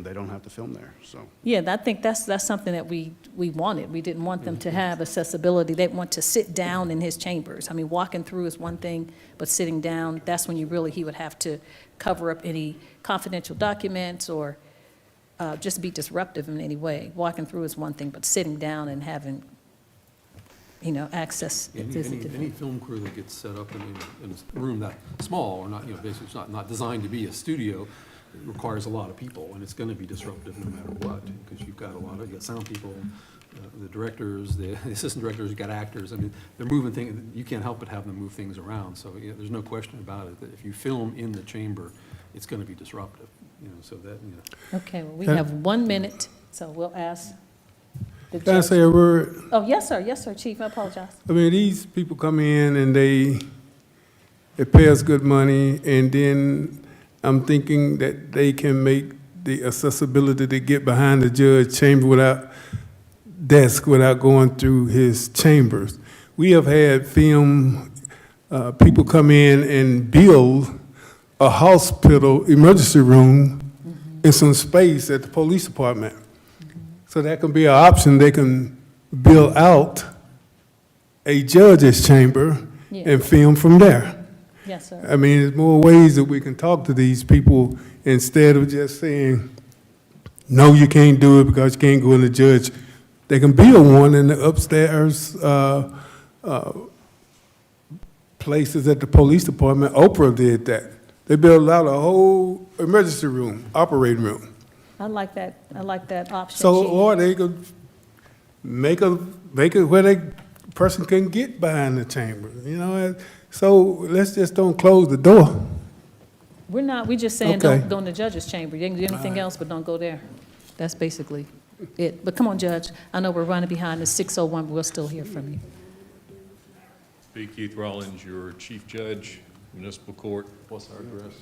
then they don't have to film there, so. Yeah, I think that's something that we wanted. We didn't want them to have accessibility. They want to sit down in his chambers. I mean, walking through is one thing, but sitting down, that's when he would have to cover up any confidential documents or just be disruptive in any way. Walking through is one thing, but sitting down and having, access. Any film crew that gets set up in a room that small, or not, basically it's not designed to be a studio, it requires a lot of people, and it's going to be disruptive no matter what, because you've got you got sound people, the directors, the assistant directors, you've got actors. I mean, they're moving things. You can't help but have them move things around. So there's no question about it that if you film in the chamber, it's going to be disruptive. So that. Okay, well, we have 1 minute, so we'll ask the Can I judge. say a word? Oh, yes, sir, Chief, I apologize. I mean, these people come in and they pay us good money, and then I'm thinking that they can make the accessibility to get behind the judge chamber without going through his chambers. We have had film people come in and build a hospital emergency room in some space at the police department. So that can be an option. They can build out a judge's chamber and film from there. Yes, sir. I mean, there's more ways that we can talk to these people instead of just saying, no, you can't do it because you can't go in the judge. They can build one in the upstairs places at the police department. Oprah did that. They built out a whole emergency room, operating room. I like that option, So, Chief. or they could make it where the person can get behind the chamber, So let's just don't close the door. We're just saying Okay. don't go in the judge's chamber. You can do anything else, but don't go there. That's basically it. But come on, Judge. I know we're running behind. It's 6:01, but we'll still hear from you. B. Keith Rollins, your Chief Judge, Municipal Court. What's our address?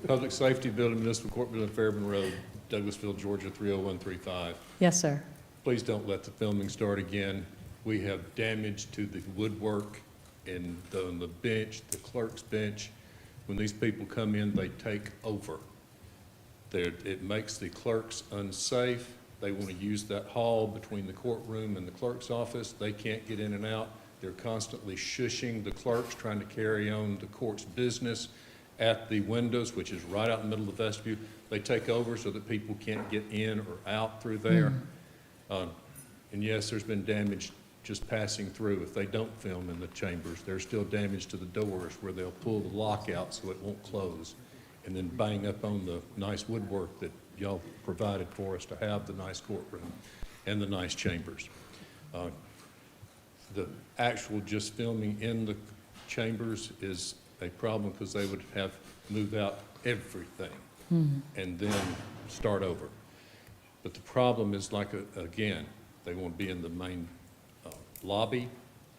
Public Safety Building, Municipal Court Building, Fairburn Road, Douglasville, Georgia, 30135. Yes, sir. Please don't let the filming start again. We have damage to the woodwork and on the bench, the clerk's bench. When these people come in, they take over. It makes the clerks unsafe. They want to use that hall between the courtroom and the clerk's office. They can't get in and out. They're constantly shushing the clerks, trying to carry on the court's business at the windows, which is right out in the middle of the vestibule. They take over so that people can't get in or out through there. And yes, there's been damage just passing through. If they don't film in the chambers, there's still damage to the doors where they'll pull the lock out so it won't close, and then bang up on the nice woodwork that y'all provided for us to have the nice courtroom and the nice chambers. The actual just filming in the chambers is a problem because they would have moved out everything and then start over. But the problem is, again, they won't be in the main lobby,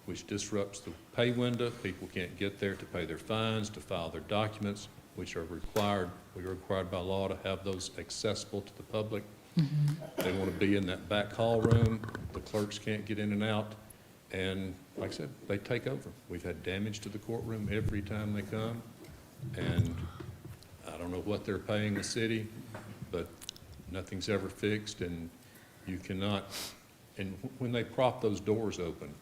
which disrupts the pay window. People can't get there to pay their fines, to file their documents, which are required. We're required by law to have those accessible to the public. They want to be in that back hall room. The clerks can't get in and out. And like I said, they take over. We've had damage to the courtroom every time they come. And I don't know what they're paying the city, but nothing's ever fixed, and you cannot. And when they prop those doors open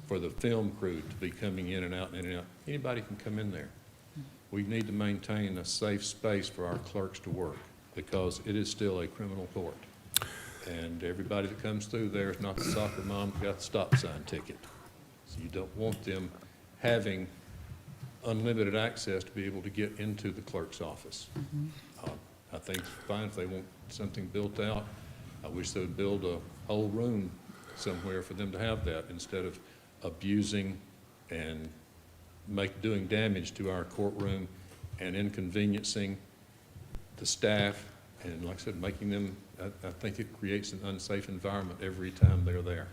for the film crew to be coming in and out, anybody can come in there. We need to maintain a safe space for our clerks to work because it is still a criminal court. And everybody that comes through there is not the soccer mom who got the stop sign ticket. So you don't want them having unlimited access to be able to get into the clerk's office. I think it's fine if they want something built out. I wish they would build a whole room somewhere for them to have that instead of abusing and doing damage to our courtroom and inconveniencing the staff. And like I said, making them, I think it creates an unsafe environment every time they're there.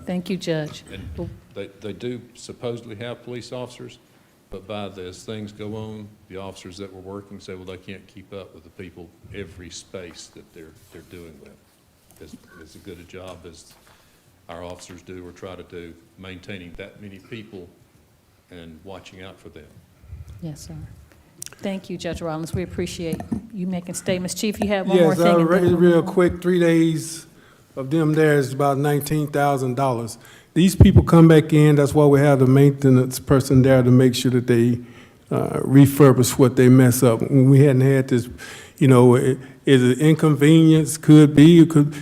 Thank you, Judge. And they do supposedly have police officers, but as things go on, the officers that were working say, well, they can't keep up with the people every space that they're doing with. As good a job as our officers do or try to do, maintaining that many people and watching out for them. Yes, sir. Thank you, Judge Rollins. We appreciate you making statements. Chief, you have one more Yes, thing? and then we'll real move on. quick, 3 days of them there is about $19,000. These people come back in, that's why we have the maintenance person there to make sure that they refurbish what they mess up. When we hadn't had this, is it inconvenience? Could be, it could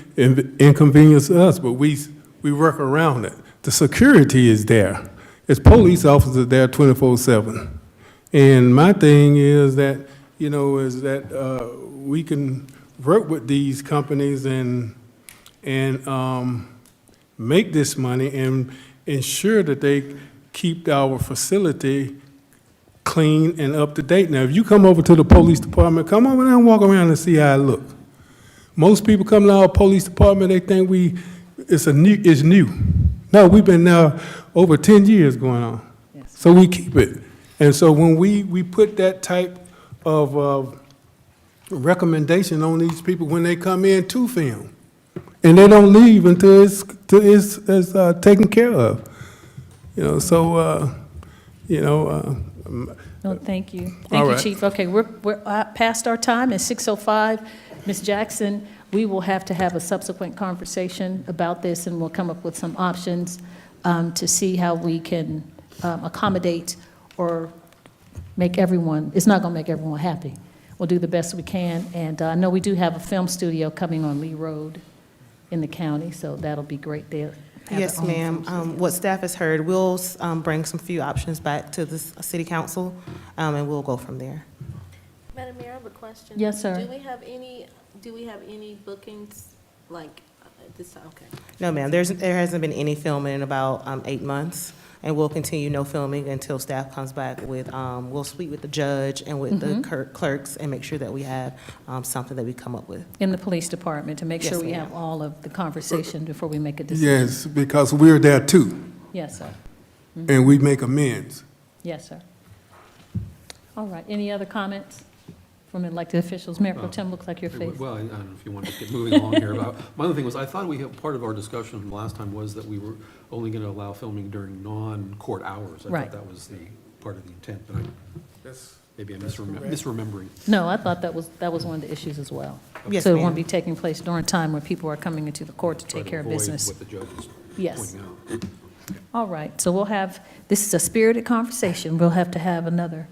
inconvenience us, but we work around it. The security is there. It's police officers there 24/7. And my thing is that, we can work with these companies and make this money and ensure that they keep our facility clean and up to date. Now, if you come over to the police department, come over there and walk around and see how it look. Most people come to our police department, they think it's new. No, we've been now over 10 years going on. Yes. So we keep it. And so when we put that type of recommendation on these people when they come in to film, and they don't leave until it's taken care of. No, thank you. Thank All you, right. Chief. Okay, we're past our time. It's 6:05. Ms. Jackson, we will have to have a subsequent conversation about this, and we'll come up with some options to see how we can accommodate or make everyone, it's not going to make everyone happy. We'll do the best we can, and I know we do have a film studio coming on Lee Road in the county, so that'll be great there. Yes, ma'am. What staff has heard, we'll bring some few options back to the city council, and we'll go from there. Madam Mayor, I have a question. Yes, sir. Do we have any bookings, like, this time? Okay. No, ma'am, there hasn't been any filming in about 8 months, and we'll continue no filming until staff comes back with, we'll speak with the judge and with the clerks and make sure that we have something that we come up with. In the police department, to make sure Yes, we ma'am. have all of the conversation before we make a decision. yes, because we're there too, Yes, sir. and we make amends. Yes, sir. All right, any other comments from elected officials? Mayor Pro Tem, looks like your face. Well, I don't know if you want to get moving along here. My other thing was, I thought part of our discussion from last time was that we were only going to allow filming during non-court hours. I Right. thought that was part of the intent, but maybe I'm misremembering. No, I thought that was one of the issues as well. Yes, So it won't ma'am. be taking place during time when people are coming into the court to Try take to care of avoid business. what the judge is Yes. pointing out. All right, so we'll have, this is a spirited conversation. We'll have to have another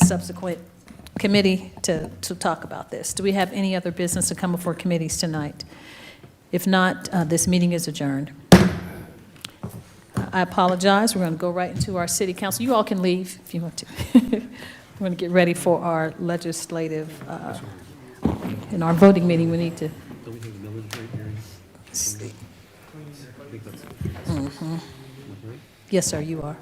subsequent committee to talk about this. Do we have any other business to come before committees tonight? If not, this meeting is adjourned. I apologize. We're going to go right into our city council. You all can leave if you want to. We're going to get ready for our legislative, in our voting meeting, we need to. Don't we have the millage rate hearing? See. I think that's. Right? Yes, sir, you are.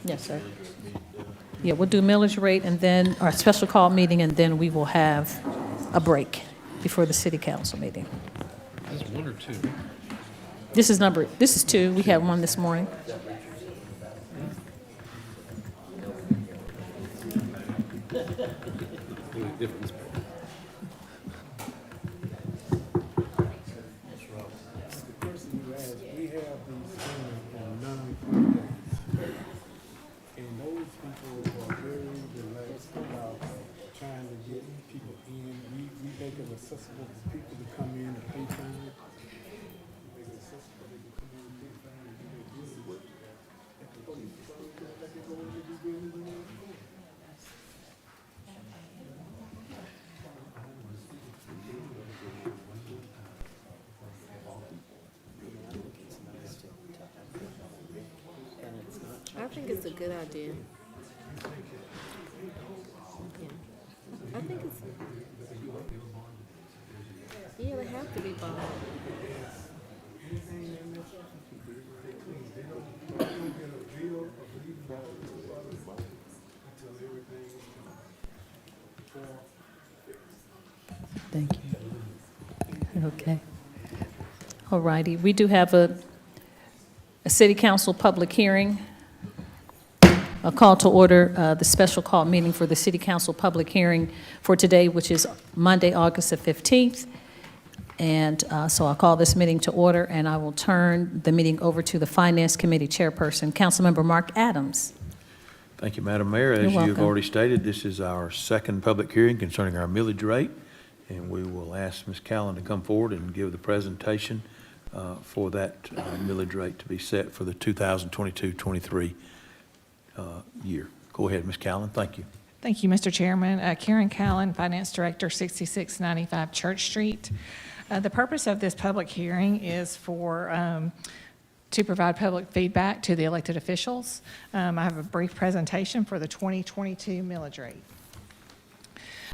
Yes, sir. Yeah, we'll do millage rate and then our special call meeting, and then we will have a break before the city council meeting. Is it 1 or 2? This is 2. We had 1 this morning. The difference. We have these things on non-court days, and those people are very relaxed about trying to get people in. We make it accessible for people to come in and pay time. We make it accessible, they can come in and pay time and do their business. At the police department, like they go in and do business. I think it's a good idea. Yeah. I think it's, yeah, they have to be bought. Thank you. Okay. All righty. We do have a city council public hearing. A call to order the special call meeting for the city council public hearing for today, which is Monday, August the 15th. And so I'll call this meeting to order, and I will turn the meeting over to the Finance Committee Chairperson, Councilmember Mark Adams. Thank you, Madam Mayor. As You're you have welcome. already stated, this is our second public hearing concerning our millage rate, and we will ask Ms. Callan to come forward and give the presentation for that millage rate to be set for the 2022-23 year. Go ahead, Ms. Callan. Thank you. Thank you, Mr. Chairman. Karin Callan, Finance Director, 6695 Church Street. The purpose of this public hearing is to provide public feedback to the elected officials. I have a brief presentation for the 2022 millage rate.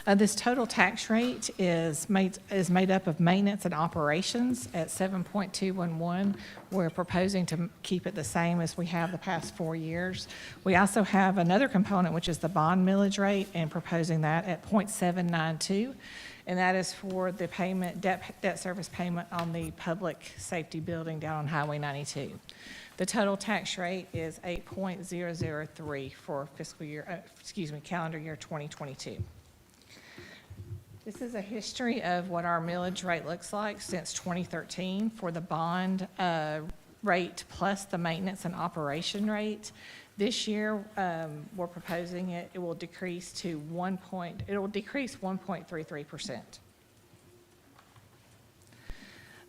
This total tax rate is made up of maintenance and operations at 7.211. We're proposing to keep it the same as we have the past 4 years. We also have another component, which is the bond millage rate, and proposing that at 0.792. And that is for the payment, debt service payment on the public safety building down on Highway 92. The total tax rate is 8.003 for calendar year 2022. This is a history of what our millage rate looks like since 2013 for the bond rate plus the maintenance and operation rate. This year, we're proposing it will decrease to 1.33%.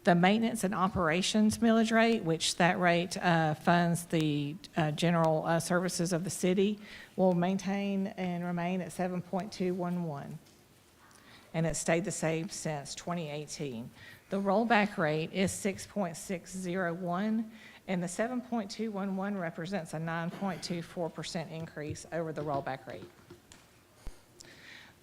The maintenance and operations millage rate, which that rate funds the general services of the city, will maintain and remain at 7.211. And it stayed the same since 2018. The rollback rate is 6.601, and the 7.211 represents a 9.24% increase over the rollback rate.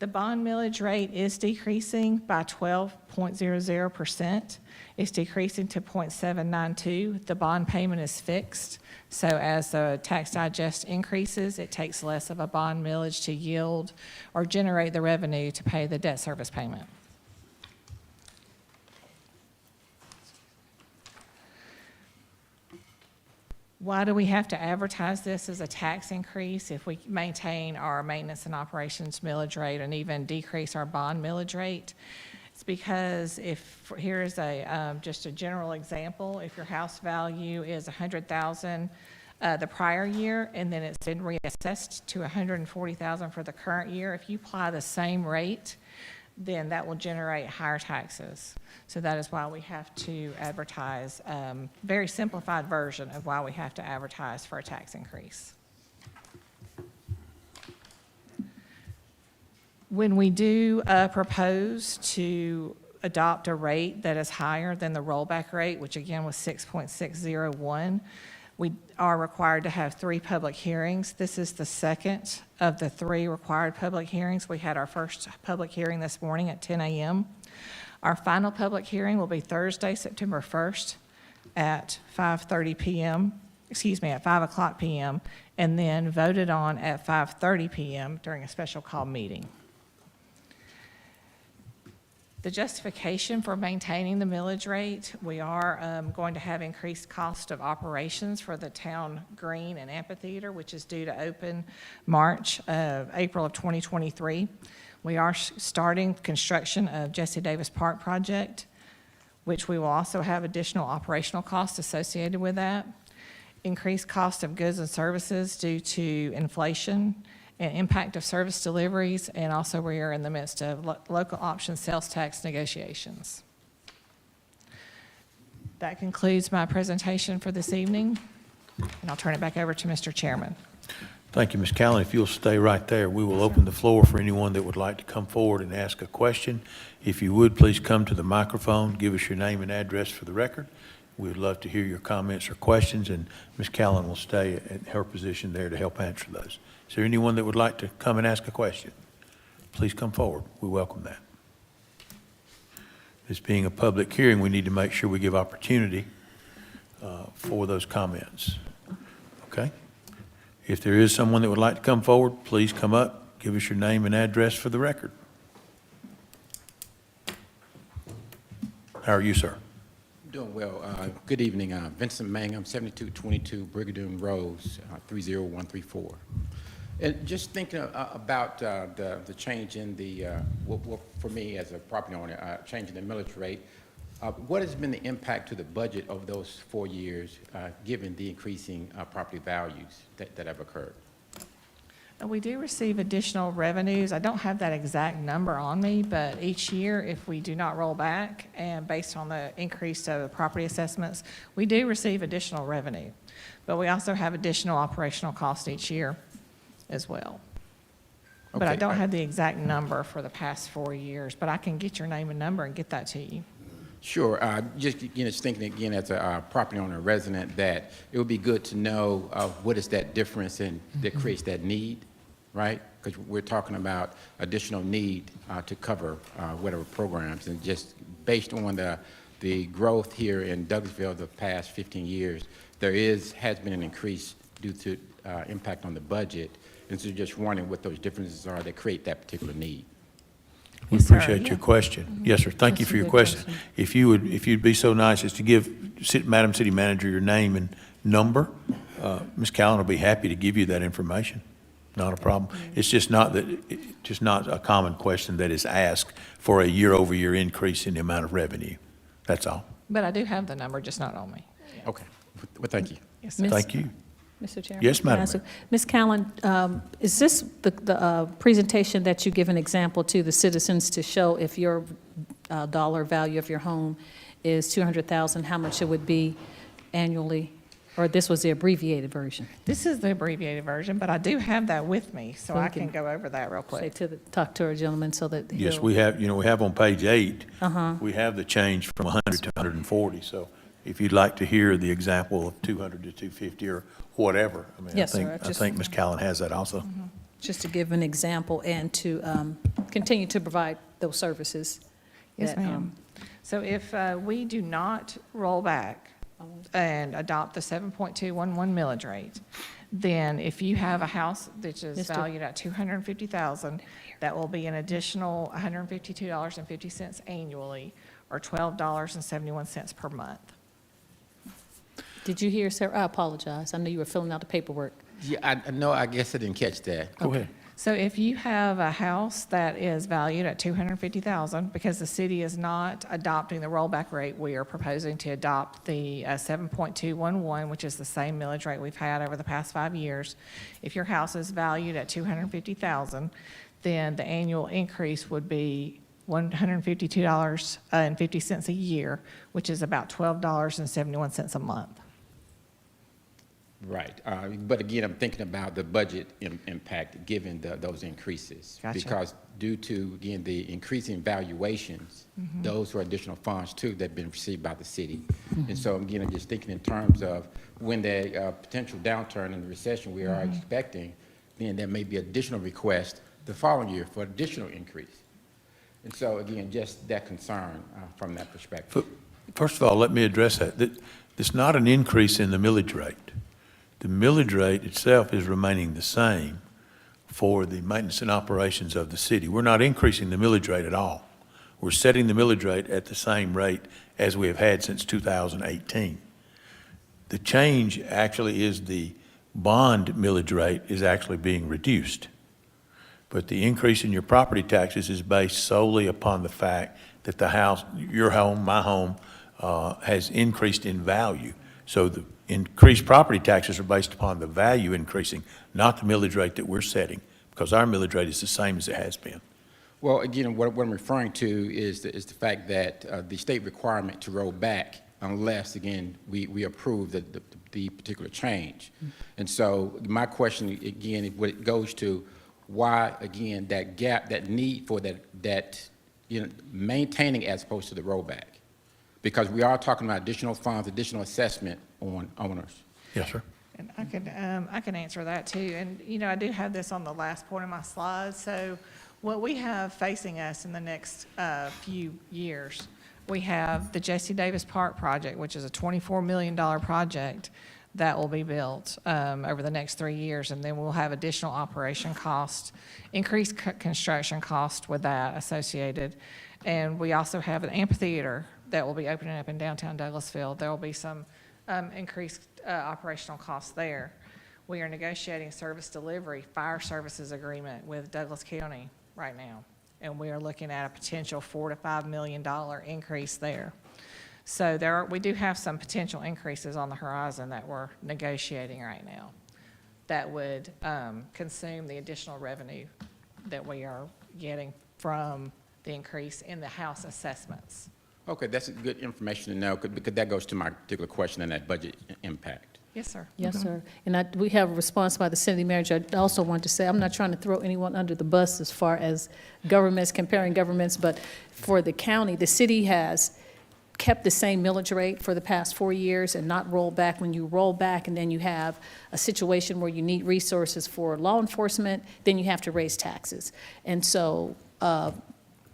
The bond millage rate is decreasing by 12.00%. It's decreasing to 0.792. The bond payment is fixed, so as the tax digest increases, it takes less of a bond millage to yield or generate the revenue to pay the debt service payment. Why do we have to advertise this as a tax increase if we maintain our maintenance and operations millage rate and even decrease our bond millage rate? It's because here's just a general example, if your house value is $100,000 the prior year and then it's been reassessed to $140,000 for the current year, if you apply the same rate, then that will generate higher taxes. So that is why we have to advertise, very simplified version of why we have to advertise for a tax increase. When we do propose to adopt a rate that is higher than the rollback rate, which again was 6.601, we are required to have 3 public hearings. This is the second of the 3 required public hearings. We had our first public hearing this morning at 10 a.m. Our final public hearing will be Thursday, September 1st at 5:30 p.m., at 5 o'clock p.m., and then voted on at 5:30 p.m. during a special call meeting. The justification for maintaining the millage rate, we are going to have increased cost of operations for the town green and amphitheater, which is due to open April of 2023. We are starting construction of Jesse Davis Park project, which we will also have additional operational costs associated with that. Increased cost of goods and services due to inflation and impact of service deliveries, and also we are in the midst of local option sales tax negotiations. That concludes my presentation for this evening, and I'll turn it back over to Mr. Chairman. Thank you, Ms. Callan. If you'll stay right there, we will open the floor for anyone that would like to come forward and ask a question. If you would, please come to the microphone, give us your name and address for the record. We would love to hear your comments or questions, and Ms. Callan will stay in her position there to help answer those. Is there anyone that would like to come and ask a question? Please come forward. We welcome that. This being a public hearing, we need to make sure we give opportunity for those comments. Okay? If there is someone that would like to come forward, please come up, give us your name and address for the record. How are you, sir? Doing well. Good evening. Vincent Mangum, 7222 Brigadoon Rose, 30134. And just thinking about the change in the, for me as a property owner, change in the millage rate, What has been the impact to the budget of those 4 years, given the increasing property values that have occurred? We do receive additional revenues. I don't have that exact number on me, but each year, if we do not roll back, and based on the increase of the property assessments, we do receive additional revenue. But we also have additional operational costs each year as well. But I Okay, don't have the exact number for the past 4 years, but I can get your name and number and get that to you. Sure. Just, just thinking again as a property owner, resident, that it would be good to know what is that difference in that creates that need, right? Because we're talking about additional need to cover whatever programs, and just based on the growth here in Douglasville the past 15 years, there has been an increase due to impact on the budget, and so just wondering what those differences are that create that particular need. We Yes, sir. appreciate your Yeah. question. Yes, sir. Thank you That's for a your good question. question. If you'd be so nice as to give Madam City Manager your name and number, Ms. Callan will be happy to give you that information. Not a problem. It's just not a common question that is asked for a year-over-year increase in the amount of revenue. That's all. But I do have the number, just not on me. Okay. Well, thank you. Yes, sir. Miss- Thank you. Mr. Chairman? Yes, can I Madam ask Mayor. you- Ms. Callan, is this the presentation that you give an example to the citizens to show if your dollar value of your home is $200,000, how much it would be annually? Or this was the abbreviated version? This is the abbreviated version, but I do have that with me, so So we I can can go over that real Say quick. talk to our gentleman so that Yes, he'll- we have on page 8, Uh-huh. we have the change from 100 to 140. So if you'd like to hear the example of 200 to 250 or whatever, I mean, Yes, sir. I think Ms. Callan has that also. Just to give an example and to continue to provide those services. Yes, that, ma'am. So if we do not roll back and adopt the 7.211 millage rate, then if you have a house that is Mr. valued at $250,000, that will be an additional $152.50 annually, or $12.71 per month. Did you hear, Sarah? I apologize. I know you were filling out the paperwork. Yeah, I know, I guess I didn't catch that. Go ahead. So if you have a house that is valued at $250,000, because the city is not adopting the rollback rate, we are proposing to adopt the 7.211, which is the same millage rate we've had over the past 5 years. If your house is valued at $250,000, then the annual increase would be $152.50 a year, which is about $12.71 a month. Right. But again, I'm thinking about the budget impact given those increases. Gotcha. Because due to, again, the increasing valuations, those are additional funds too that have been received by the city. And so again, I'm just thinking in terms of when the potential downturn in the recession we are expecting, then there may be additional requests the following year for additional increase. And so again, just that concern from that perspective. First of all, let me address that. It's not an increase in the millage rate. The millage rate itself is remaining the same for the maintenance and operations of the city. We're not increasing the millage rate at all. We're setting the millage rate at the same rate as we have had since 2018. The change actually is the bond millage rate is actually being reduced. But the increase in your property taxes is based solely upon the fact that the house, your home, my home, has increased in value. So the increased property taxes are based upon the value increasing, not the millage rate that we're setting, because our millage rate is the same as it has been. Well, again, what I'm referring to is the fact that the state requirement to roll back unless, again, we approve the particular change. And so my question, again, it goes to why, again, that gap, that need for that maintaining as opposed to the rollback. Because we are talking about additional funds, additional assessment on owners. Yes, sir. And I can answer that too. And, I do have this on the last point of my slide. So what we have facing us in the next few years, we have the J.C. Davis Park project, which is a $24 million project that will be built over the next 3 years. And then we'll have additional operation costs, increased construction cost with that associated. And we also have an amphitheater that will be opening up in downtown Douglasville. There will be some increased operational costs there. We are negotiating service delivery, fire services agreement with Douglas County right now. And we are looking at a potential $4 to $5 million increase there. So we do have some potential increases on the horizon that we're negotiating right now that would consume the additional revenue that we are getting from the increase in the house assessments. Okay, that's good information to know, because that goes to my particular question on that budget impact. Yes, sir. Yes, sir. And we have a response by the city manager. I also want to say, I'm not trying to throw anyone under the bus as far as governments, comparing governments, but for the county, the city has kept the same millage rate for the past 4 years and not rolled back. When you roll back and then you have a situation where you need resources for law enforcement, then you have to raise taxes. And so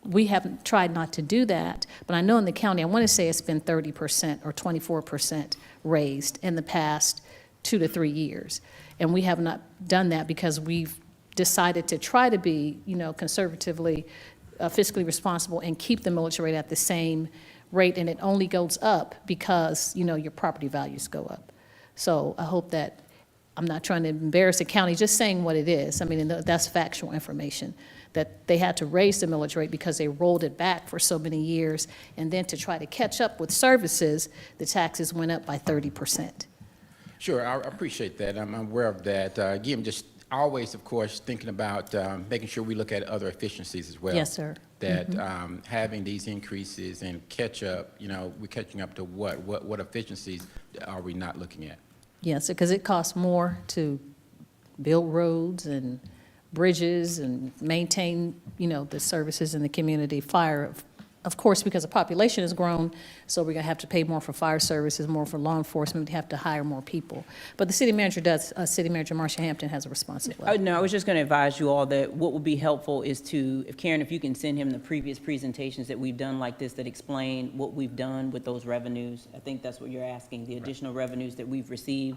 we haven't tried not to do that, but I know in the county, I want to say it's been 30% or 24% raised in the past 2 to 3 years. And we have not done that because we've decided to try to be, conservatively, fiscally responsible and keep the millage rate at the same rate, and it only goes up because, your property values go up. So I hope that, I'm not trying to embarrass the county, just saying what it is. I mean, and that's factual information, that they had to raise the millage rate because they rolled it back for so many years, and then to try to catch up with services, the taxes went up by 30%. Sure, I appreciate that. I'm aware of that. Again, just always, of course, thinking about making sure we look at other efficiencies as well. Yes, sir. That having these increases and catch up, we're catching up to what efficiencies are we not looking at? Yes, because it costs more to build roads and bridges and maintain, the services in the community. Fire, of course, because the population has grown, so we're going to have to pay more for fire services, more for law enforcement, we have to hire more people. But the city manager City Manager Marcia Hampton has a response as well. No, I was just going to advise you all that what would be helpful is Karen, if you can send him the previous presentations that we've done like this that explain what we've done with those revenues. I think that's what you're asking, the additional revenues that we've received,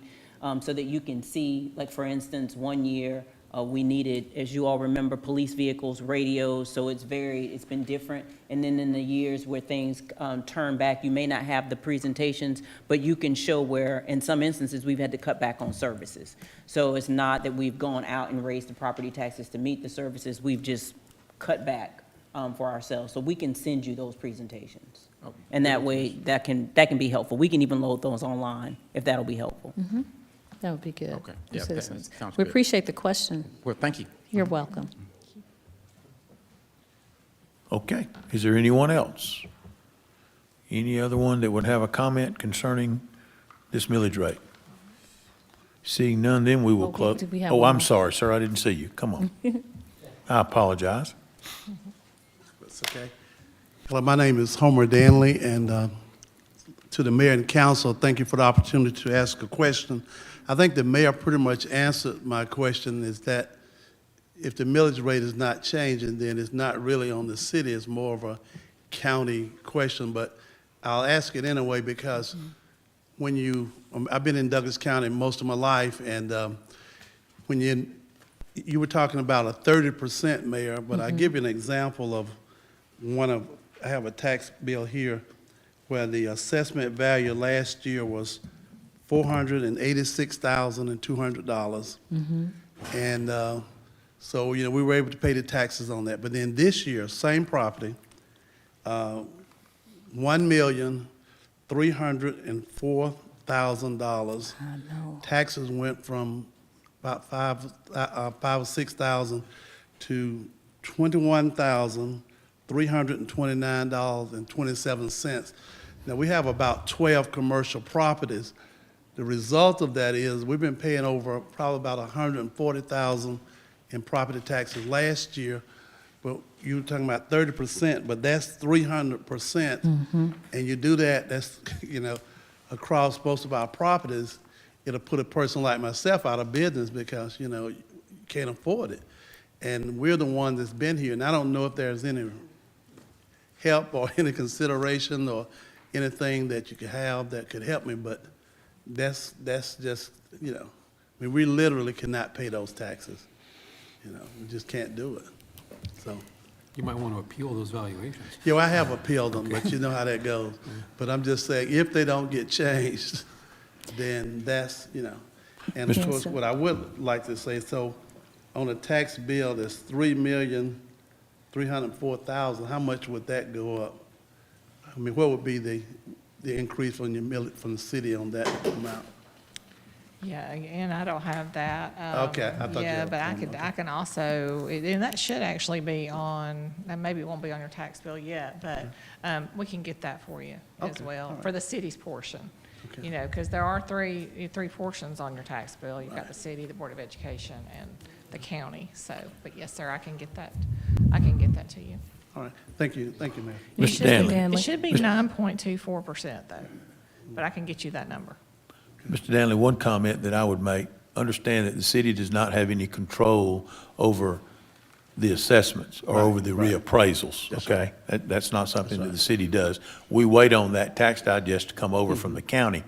so that you can see, like, for instance, 1 year, we needed, as you all remember, police vehicles, radios, so it's been different. And then in the years where things turn back, you may not have the presentations, but you can show where, in some instances, we've had to cut back on services. So it's not that we've gone out and raised the property taxes to meet the services, we've just cut back for ourselves. So we can send you those presentations. Oh, And that way, that can be helpful. We can even load those online, if that'll be helpful. That would be good. Okay. for Yeah, that citizens. sounds We good. appreciate the question. Well, thank you. You're welcome. Okay, is there anyone else? Any other one that would have a comment concerning this millage rate? Seeing none, then we will Oh, close. did we have Oh, one I'm more? sorry, sir, I didn't see you. Come on. I apologize. That's okay. Hello, my name is Homer Danley, and to the mayor and council, thank you for the opportunity to ask a question. I think the mayor pretty much answered my question, is that if the millage rate is not changing, then it's not really on the city, it's more of a county question, but I'll ask it anyway because I've been in Douglas County most of my life, and when you were talking about a 30%, Mayor, but I'll give you an example of I have a tax bill here where the assessment value last year was $486,200. And so, we were able to pay the taxes on that. But then this year, same property, $1,304,000. I know. Taxes went from about $5,000 or $6,000 to $21,329.27. Now, we have about 12 commercial properties. The result of that is we've been paying over probably about $140,000 in property taxes last year, but you were talking about 30%, but that's 300%. And you do that's, across most of our properties, it'll put a person like myself out of business because, you can't afford it. And we're the one that's been here, and I don't know if there's any help or any consideration or anything that you could have that could help me, but that's just, we literally cannot pay those taxes. We just can't do it. So, You might want to appeal those valuations. I have appealed them, but you know how that goes. But I'm just saying, if they don't get changed, then that's, And of course, what I would like to say, so on a tax bill that's $3,304,000, how much would that go up? I mean, what would be the the increase from from the city on that amount? Yeah, and I don't have that. Okay, I thought you Yeah, had a but form, okay. I can also, and that should actually be on, and maybe it won't be on your tax bill yet, but we can get that for you as Okay, well, all right. for the city's portion. Okay. You know, because there are three portions on your tax bill. You've got the city, the Board of Education, and the county. So, but yes, sir, I can get that to you. All right, thank you, Mayor. You Mr. should be, Danley. It Danley. should be 9.24% though, but I can get you that number. Mr. Danley, one comment that I would make, understand that the city does not have any control over the assessments or over the reappraisals, okay? That's not something that the city does. We wait on that tax digest to come over from the county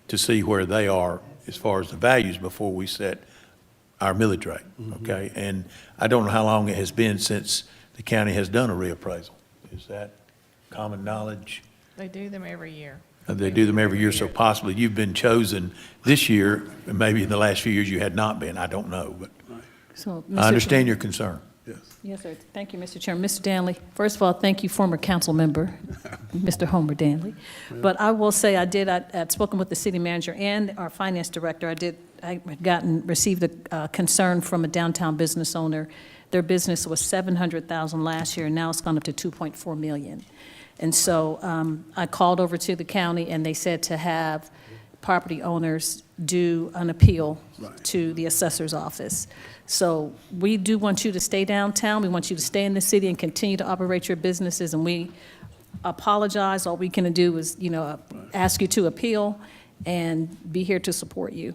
to see where they are as far as the values before we set our millage rate, okay? And I don't know how long it has been since the county has done a reappraisal. Is that common knowledge? They do them every year. They do them every year, so possibly you've been chosen this year, and maybe in the last few years you had not been, I don't know, but So, I understand your concern. Yes. Yes, sir. Thank you, Mr. Chairman. Mr. Danley, first of all, thank you, former council member, Mr. Homer Danley. But I will say, I'd spoken with the city manager and our finance director. I had received a concern from a downtown business owner. Their business was $700,000 last year, and now it's gone up to $2.4 million. And so I called over to the county, and they said to have property owners do an appeal to the assessor's office. So we do want you to stay downtown. We want you to stay in the city and continue to operate your businesses, and we apologize. All we can do is, ask you to appeal and be here to support you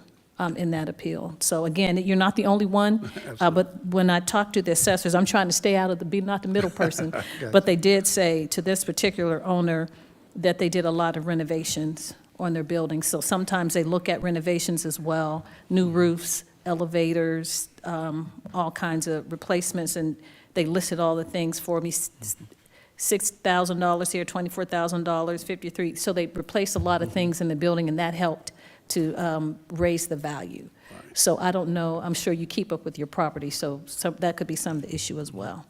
in that appeal. So again, you're not the only one, but when I talk to the assessors, I'm trying to stay out of be not the middle person, but they did say to this particular owner that they did a lot of renovations on their buildings. So sometimes they look at renovations as well, new roofs, elevators, all kinds of replacements, and they listed all the things for me. $6,000 here, $24,000, 53. So they replaced a lot of things in the building, and that helped to raise the value. So I don't know, I'm sure you keep up with your property, so that could be some of the issue as well.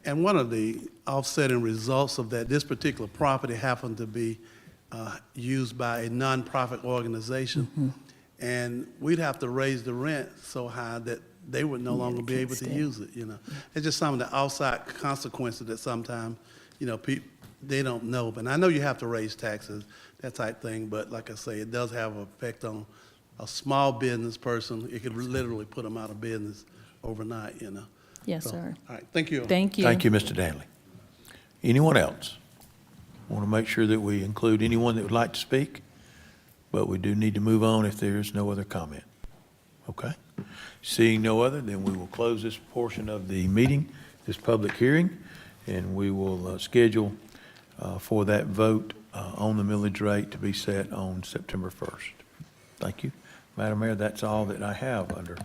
And one of the offsetting results of that, this particular property happened to be used by a nonprofit organization. And we'd have to raise the rent so high that they would no longer be able to use it, It's just some of the outside consequences that sometimes, they don't know. But I know you have to raise taxes, that type thing, but like I say, it does have an effect on a small business person. It could literally put them out of business overnight, Yes, So, sir. All right, thank you. Thank you. Thank you, Mr. Danley. Anyone else? Want to make sure that we include anyone that would like to speak, but we do need to move on if there is no other comment. Okay? Seeing no other, then we will close this portion of the meeting, this public hearing, and we will schedule for that vote on the millage rate to be set on September 1st. Thank you. Madam Mayor, that's all that I have under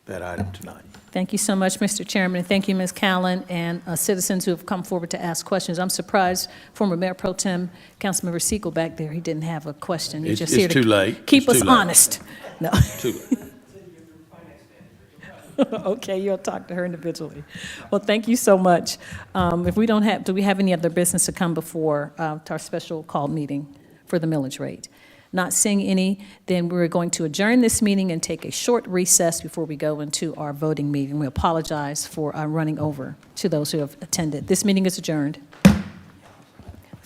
that item tonight. Thank you so much, Mr. Chairman, and thank you, Ms. Callan, and citizens who have come forward to ask questions. I'm surprised former Mayor Pro Tem, Councilmember Siegel back there, he didn't have a question. He's just here It's too to late. keep It's us too late. honest. No. Too late. Okay, you'll talk to her individually. Well, thank you so much. If we don't have, do we have any other business to come before to our special call meeting for the millage rate? Not seeing any, then we're going to adjourn this meeting and take a short recess before we go into our voting meeting. We apologize for running over to those who have attended. This meeting is adjourned.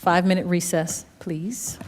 5-minute recess, please.